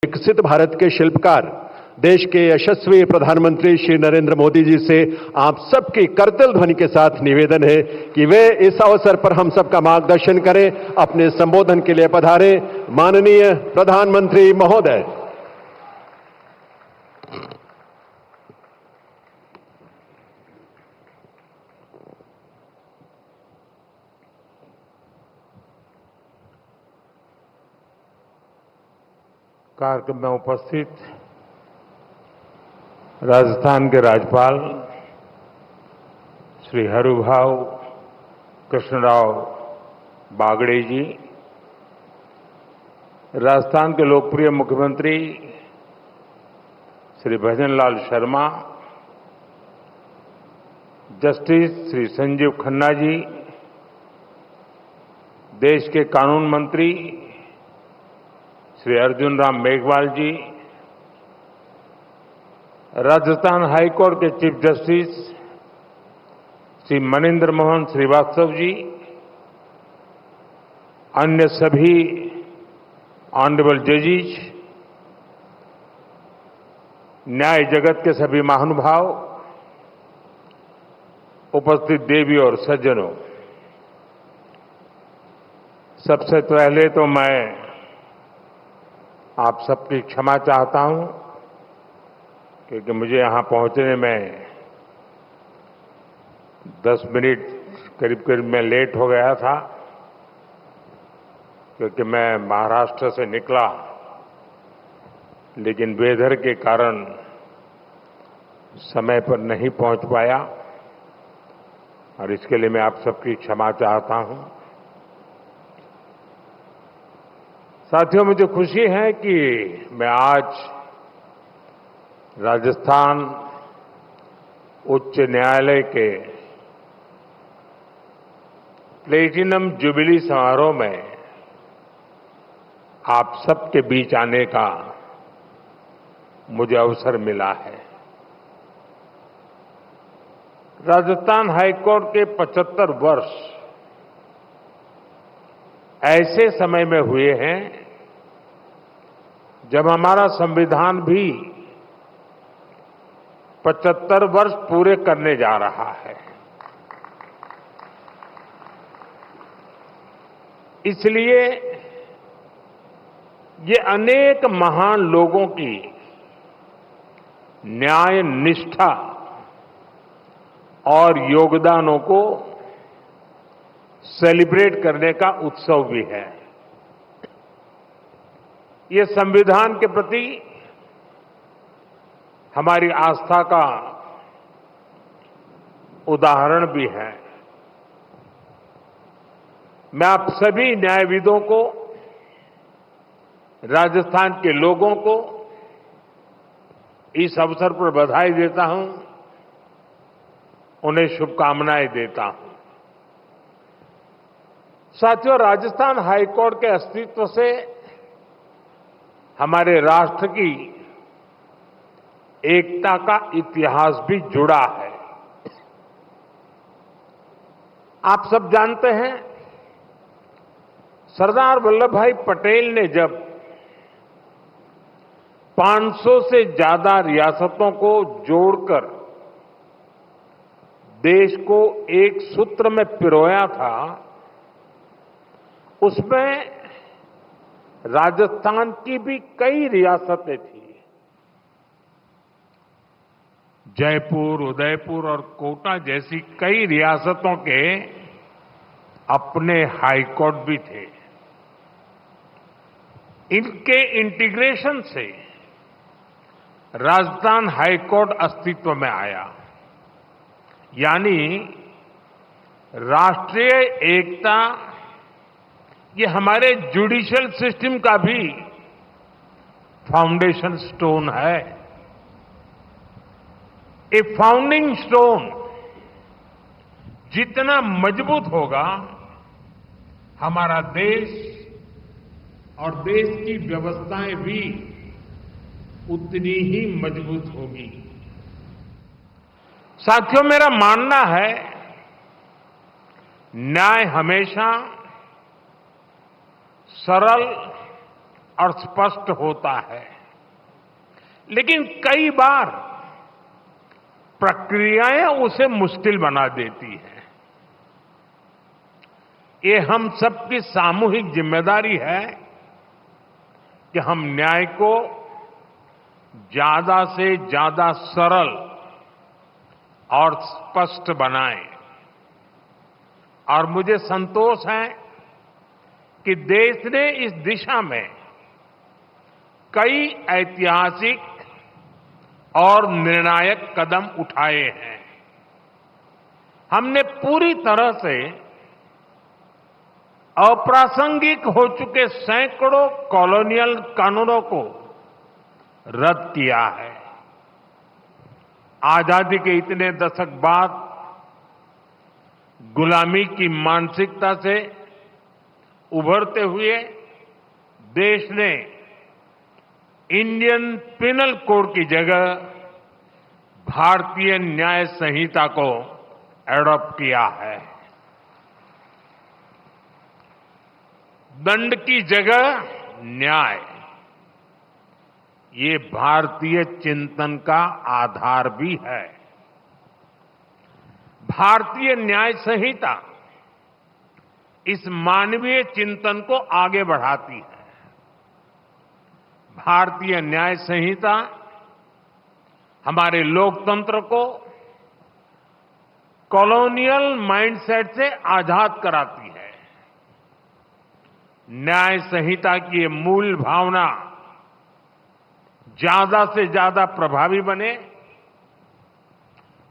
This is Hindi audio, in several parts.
विकसित भारत के शिल्पकार देश के यशस्वी प्रधानमंत्री श्री नरेंद्र मोदी जी से आप सबकी करतल ध्वनि के साथ निवेदन है कि वे इस अवसर पर हम सबका मार्गदर्शन करें। अपने संबोधन के लिए पधारे माननीय प्रधानमंत्री महोदय। कार्यक्रम में उपस्थित राजस्थान के राज्यपाल श्री हरुभाऊ कृष्णराव बागड़े जी, राजस्थान के लोकप्रिय मुख्यमंत्री श्री भजनलाल शर्मा, जस्टिस श्री संजीव खन्ना जी, देश के कानून मंत्री श्री अर्जुन राम मेघवाल जी, राजस्थान हाईकोर्ट के चीफ जस्टिस श्री मनिंदर मोहन श्रीवास्तव जी, अन्य सभी ऑनरेबल जजेस, न्याय जगत के सभी महानुभाव, उपस्थित देवी और सज्जनों, सबसे पहले तो मैं आप सबकी क्षमा चाहता हूं क्योंकि मुझे यहां पहुंचने में 10 मिनट करीब मैं लेट हो गया था क्योंकि मैं महाराष्ट्र से निकला, लेकिन वेदर के कारण समय पर नहीं पहुंच पाया और इसके लिए मैं आप सबकी क्षमा चाहता हूं। साथियों, मुझे खुशी है कि मैं आज राजस्थान उच्च न्यायालय के प्लेटिनम जुबिली समारोह में आप सबके बीच आने का मुझे अवसर मिला है। राजस्थान हाईकोर्ट के 75 वर्ष ऐसे समय में हुए हैं जब हमारा संविधान भी 75 वर्ष पूरे करने जा रहा है। इसलिए ये अनेक महान लोगों की न्याय निष्ठा और योगदानों को सेलिब्रेट करने का उत्सव भी है। ये संविधान के प्रति हमारी आस्था का उदाहरण भी है। मैं आप सभी न्यायविदों को, राजस्थान के लोगों को इस अवसर पर बधाई देता हूं, उन्हें शुभकामनाएं देता हूं। साथियों, राजस्थान हाईकोर्ट के अस्तित्व से हमारे राष्ट्र की एकता का इतिहास भी जुड़ा है। आप सब जानते हैं, सरदार वल्लभ भाई पटेल ने जब 500 से ज्यादा रियासतों को जोड़कर देश को एक सूत्र में पिरोया था, उसमें राजस्थान की भी कई रियासतें थी। जयपुर, उदयपुर और कोटा जैसी कई रियासतों के अपने हाईकोर्ट भी थे। इनके इंटीग्रेशन से राजस्थान हाईकोर्ट अस्तित्व में आया, यानी राष्ट्रीय एकता ये हमारे जुडिशियल सिस्टम का भी फाउंडेशन स्टोन है। ए फाउंडिंग स्टोन जितना मजबूत होगा, हमारा देश और देश की व्यवस्थाएं भी उतनी ही मजबूत होगी। साथियों, मेरा मानना है न्याय हमेशा सरल और स्पष्ट होता है, लेकिन कई बार प्रक्रियाएं उसे मुश्किल बना देती हैं। ये हम सबकी सामूहिक जिम्मेदारी है कि हम न्याय को ज्यादा से ज्यादा सरल और स्पष्ट बनाएं। और मुझे संतोष है कि देश ने इस दिशा में कई ऐतिहासिक और निर्णायक कदम उठाए हैं। हमने पूरी तरह से अप्रासंगिक हो चुके सैकड़ों कॉलोनियल कानूनों को रद्द किया है। आजादी के इतने दशक बाद गुलामी की मानसिकता से उभरते हुए देश ने इंडियन पिनल कोड की जगह भारतीय न्याय संहिता को एडॉप्ट किया है। दंड की जगह न्याय, ये भारतीय चिंतन का आधार भी है। भारतीय न्याय संहिता इस मानवीय चिंतन को आगे बढ़ाती है। भारतीय न्याय संहिता हमारे लोकतंत्र को कॉलोनियल माइंडसेट से आजाद कराती है। न्याय संहिता की ये मूल भावना ज्यादा से ज्यादा प्रभावी बने,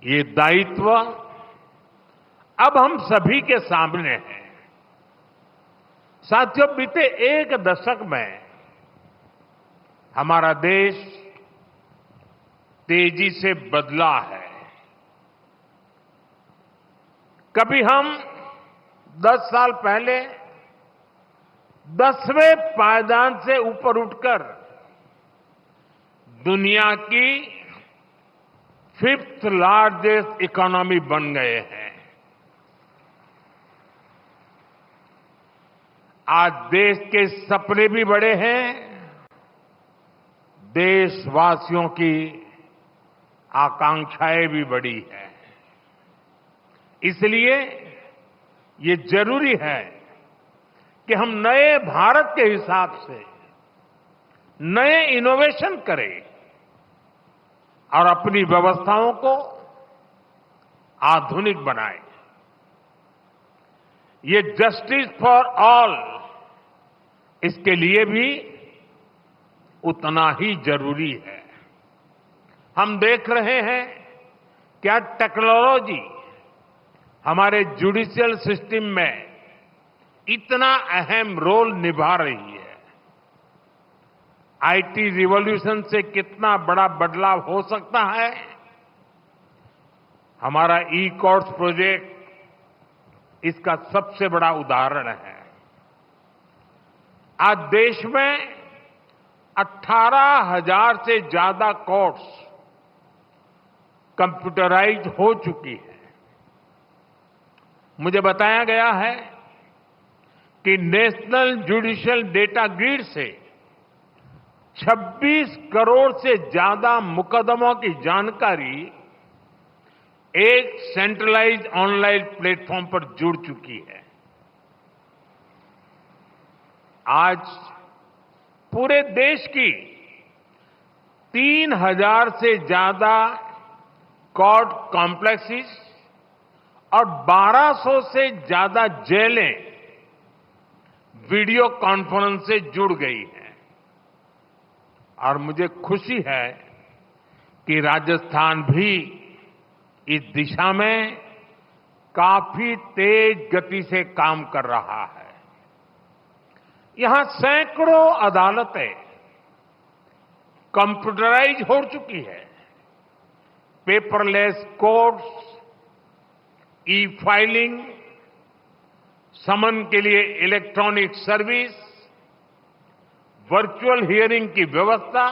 ये दायित्व अब हम सभी के सामने है। साथियों, बीते एक दशक में हमारा देश तेजी से बदला है। कभी हम 10 साल पहले 10वें पायदान से ऊपर उठकर दुनिया की 5th लार्जेस्ट इकोनॉमी बन गए हैं। आज देश के सपने भी बड़े हैं, देशवासियों की आकांक्षाएं भी बड़ी हैं। इसलिए ये जरूरी है कि हम नए भारत के हिसाब से नए इनोवेशन करें और अपनी व्यवस्थाओं को आधुनिक बनाएं। ये जस्टिस फॉर ऑल, इसके लिए भी उतना ही जरूरी है। हम देख रहे हैं क्या टेक्नोलॉजी हमारे जुडिशियल सिस्टम में इतना अहम रोल निभा रही है। आईटी रिवॉल्यूशन से कितना बड़ा बदलाव हो सकता है, हमारा ई कोर्ट्स प्रोजेक्ट इसका सबसे बड़ा उदाहरण है। आज देश में 18,000 से ज्यादा कोर्ट्स कंप्यूटराइज हो चुकी है। मुझे बताया गया है कि नेशनल जुडिशियल डेटा ग्रिड से 26 करोड़ से ज्यादा मुकदमों की जानकारी एक सेंट्रलाइज्ड ऑनलाइन प्लेटफॉर्म पर जुड़ चुकी है। आज पूरे देश की 3,000 से ज्यादा कोर्ट कॉम्प्लेक्सेस और 1,200 से ज्यादा जेलें वीडियो कॉन्फ्रेंस से जुड़ गई हैं। और मुझे खुशी है कि राजस्थान भी इस दिशा में काफी तेज गति से काम कर रहा है। यहां सैकड़ों अदालतें कंप्यूटराइज हो चुकी है। पेपरलेस कोर्ट्स, ई फाइलिंग, समन के लिए इलेक्ट्रॉनिक सर्विस, वर्चुअल हियरिंग की व्यवस्था,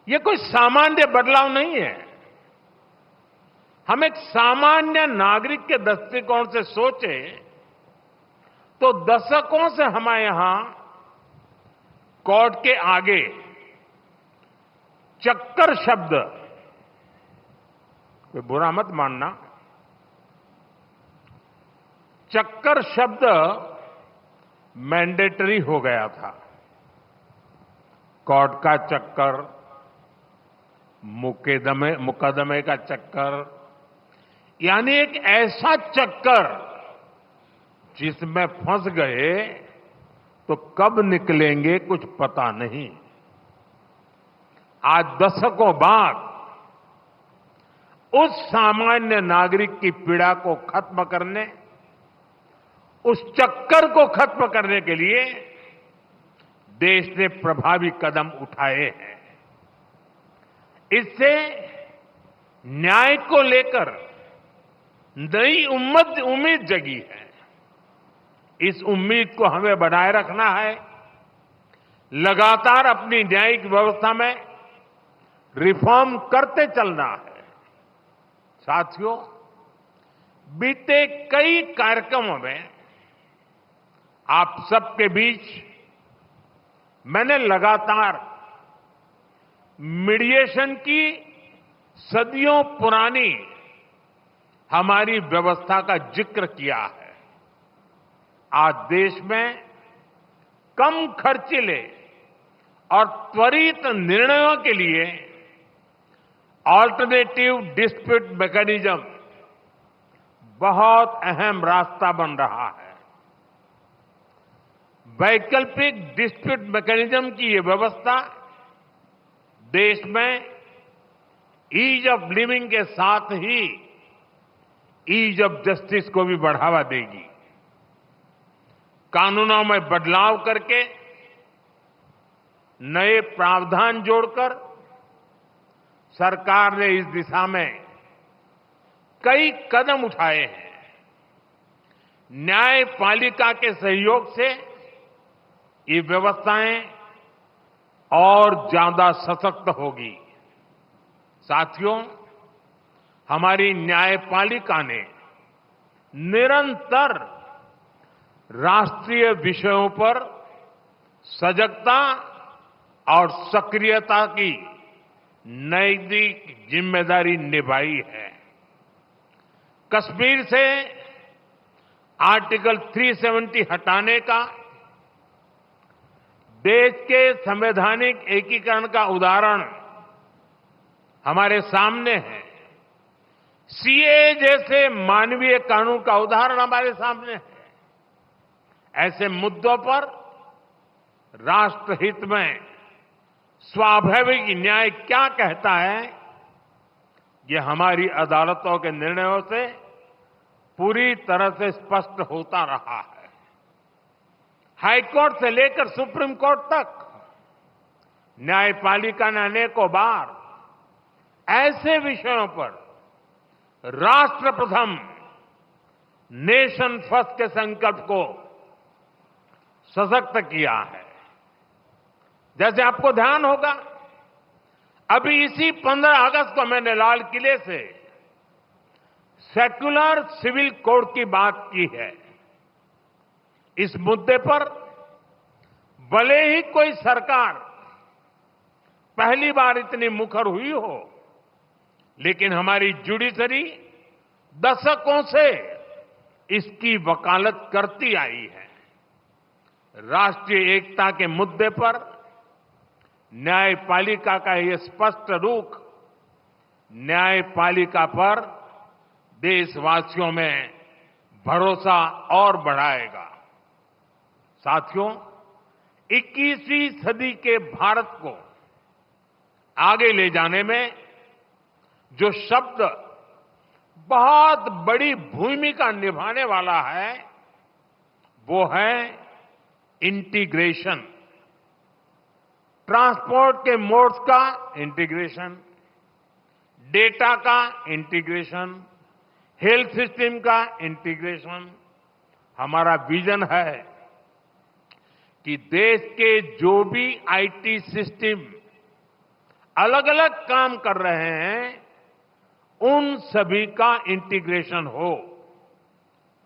ये कोई सामान्य बदलाव नहीं है। हम एक सामान्य नागरिक के दृष्टिकोण से सोचें तो दशकों से हमारे यहां कॉर्ड के आगे चक्कर शब्द, कोई बुरा मत मानना, चक्कर शब्द मैंडेटरी हो गया था। कोर्ट का चक्कर, मुकदमे का चक्कर, यानी एक ऐसा चक्कर जिसमें फंस गए तो कब निकलेंगे कुछ पता नहीं। आज दशकों बाद उस सामान्य नागरिक की पीड़ा को खत्म करने, उस चक्कर को खत्म करने के लिए देश ने प्रभावी कदम उठाए हैं। इससे न्याय को लेकर नई उम्मीद जगी है। इस उम्मीद को हमें बनाए रखना है। लगातार अपनी न्यायिक व्यवस्था में रिफॉर्म करते चलना है। साथियों, बीते कई कार्यक्रमों में आप सबके बीच मैंने लगातार मीडिएशन की सदियों पुरानी हमारी व्यवस्था का जिक्र किया है। आज देश में कम खर्चीले और त्वरित निर्णयों के लिए ऑल्टरनेटिव डिस्प्यूट मैकेनिज्म बहुत अहम रास्ता बन रहा है। वैकल्पिक डिस्प्यूट मैकेनिज्म की ये व्यवस्था देश में ईज ऑफ लिविंग के साथ ही ईज ऑफ जस्टिस को भी बढ़ावा देगी। कानूनों में बदलाव करके, नए प्रावधान जोड़कर सरकार ने इस दिशा में कई कदम उठाए हैं। न्यायपालिका के सहयोग से ये व्यवस्थाएं और ज्यादा सशक्त होगी। साथियों, हमारी न्यायपालिका ने निरंतर राष्ट्रीय विषयों पर सजगता और सक्रियता की नैतिक जिम्मेदारी निभाई है। कश्मीर से आर्टिकल 370 हटाने का देश के संवैधानिक एकीकरण का उदाहरण हमारे सामने है। सीए जैसे मानवीय कानून का उदाहरण हमारे सामने है। ऐसे मुद्दों पर राष्ट्रहित में स्वाभाविक न्याय क्या कहता है, ये हमारी अदालतों के निर्णयों से पूरी तरह से स्पष्ट होता रहा है। हाईकोर्ट से लेकर सुप्रीम कोर्ट तक न्यायपालिका ने अनेकों बार ऐसे विषयों पर राष्ट्र प्रथम, नेशन फर्स्ट के संकल्प को सशक्त किया है। जैसे आपको ध्यान होगा, अभी इसी 15 अगस्त को मैंने लाल किले से सेक्युलर सिविल कोड की बात की है। इस मुद्दे पर भले ही कोई सरकार पहली बार इतनी मुखर हुई हो, लेकिन हमारी जुडिशरी दशकों से इसकी वकालत करती आई है। राष्ट्रीय एकता के मुद्दे पर न्यायपालिका का यह स्पष्ट रुख न्यायपालिका पर देशवासियों में भरोसा और बढ़ाएगा। साथियों, 21वीं सदी के भारत को आगे ले जाने में जो शब्द बहुत बड़ी भूमिका निभाने वाला है, वो है इंटीग्रेशन। ट्रांसपोर्ट के मोड्स का इंटीग्रेशन, डेटा का इंटीग्रेशन, हेल्थ सिस्टम का इंटीग्रेशन। हमारा विजन है कि देश के जो भी आईटी सिस्टम अलग अलग काम कर रहे हैं, उन सभी का इंटीग्रेशन हो।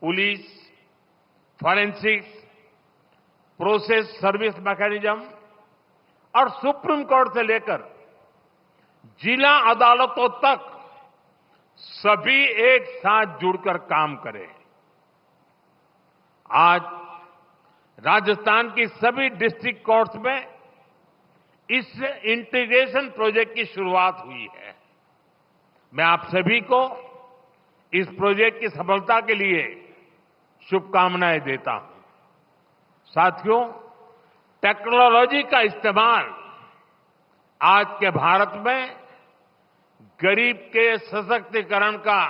Police, forensics, process service mechanism, और सुप्रीम कोर्ट से लेकर जिला अदालतों तक सभी एक साथ जुड़कर काम करें। आज राजस्थान की सभी डिस्ट्रिक्ट कोर्ट्स में इस इंटीग्रेशन प्रोजेक्ट की शुरुआत हुई है। मैं आप सभी को इस प्रोजेक्ट की सफलता के लिए शुभकामनाएं देता हूं। साथियों, टेक्नोलॉजी का इस्तेमाल आज के भारत में गरीब के सशक्तिकरण का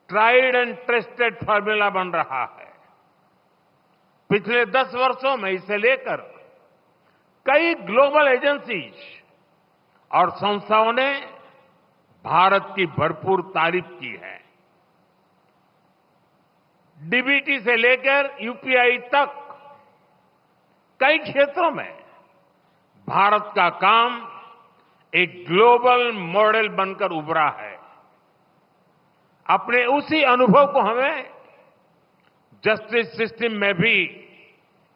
ट्राइड एंड टेस्टेड फॉर्मूला बन रहा है। पिछले 10 वर्षों में इसे लेकर कई ग्लोबल एजेंसीज और संस्थाओं ने भारत की भरपूर तारीफ की है। डीबीटी से लेकर यूपीआई तक कई क्षेत्रों में भारत का काम एक ग्लोबल मॉडल बनकर उभरा है। अपने उसी अनुभव को हमें जस्टिस सिस्टम में भी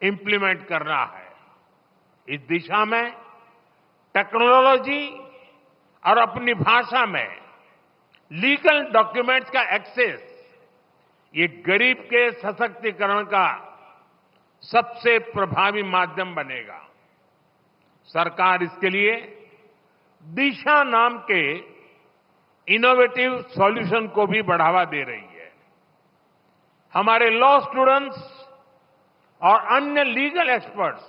इंप्लीमेंट करना है। इस दिशा में टेक्नोलॉजी और अपनी भाषा में लीगल डॉक्यूमेंट्स का एक्सेस, ये गरीब के सशक्तिकरण का सबसे प्रभावी माध्यम बनेगा। सरकार इसके लिए दिशा नाम के इनोवेटिव सॉल्यूशन को भी बढ़ावा दे रही है। हमारे लॉ स्टूडेंट्स और अन्य लीगल एक्सपर्ट्स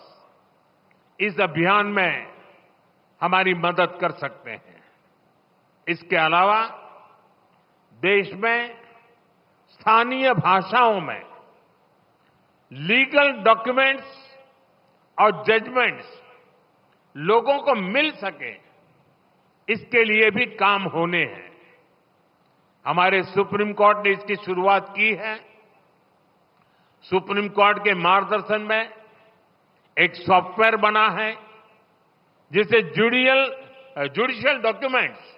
इस अभियान में हमारी मदद कर सकते हैं। इसके अलावा देश में स्थानीय भाषाओं में लीगल डॉक्यूमेंट्स और जजमेंट्स लोगों को मिल सके, इसके लिए भी काम होने हैं। हमारे सुप्रीम कोर्ट ने इसकी शुरुआत की है। सुप्रीम कोर्ट के मार्गदर्शन में एक सॉफ्टवेयर बना है जिसे जुडिशियल डॉक्यूमेंट्स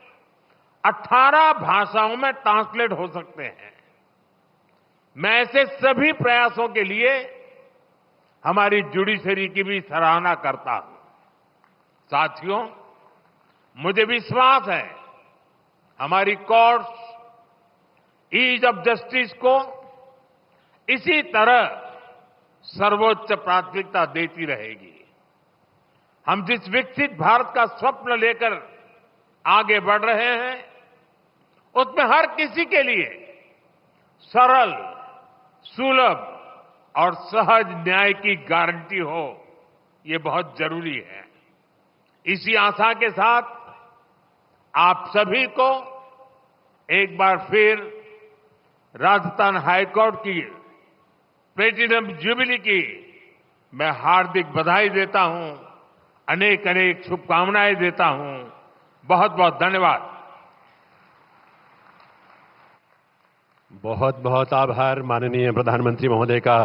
18 भाषाओं में ट्रांसलेट हो सकते हैं। मैं ऐसे सभी प्रयासों के लिए हमारी जुडिशरी की भी सराहना करता हूं। साथियों, मुझे विश्वास है हमारी कोर्ट्स ईज ऑफ जस्टिस को इसी तरह सर्वोच्च प्राथमिकता देती रहेगी। हम जिस विकसित भारत का स्वप्न लेकर आगे बढ़ रहे हैं, उसमें हर किसी के लिए सरल, सुलभ और सहज न्याय की गारंटी हो, ये बहुत जरूरी है। इसी आशा के साथ आप सभी को एक बार फिर राजस्थान हाईकोर्ट की प्लेटिनम जुबली की मैं हार्दिक बधाई देता हूं, अनेक अनेक शुभकामनाएं देता हूं। बहुत बहुत धन्यवाद। बहुत बहुत आभार माननीय प्रधानमंत्री महोदय का।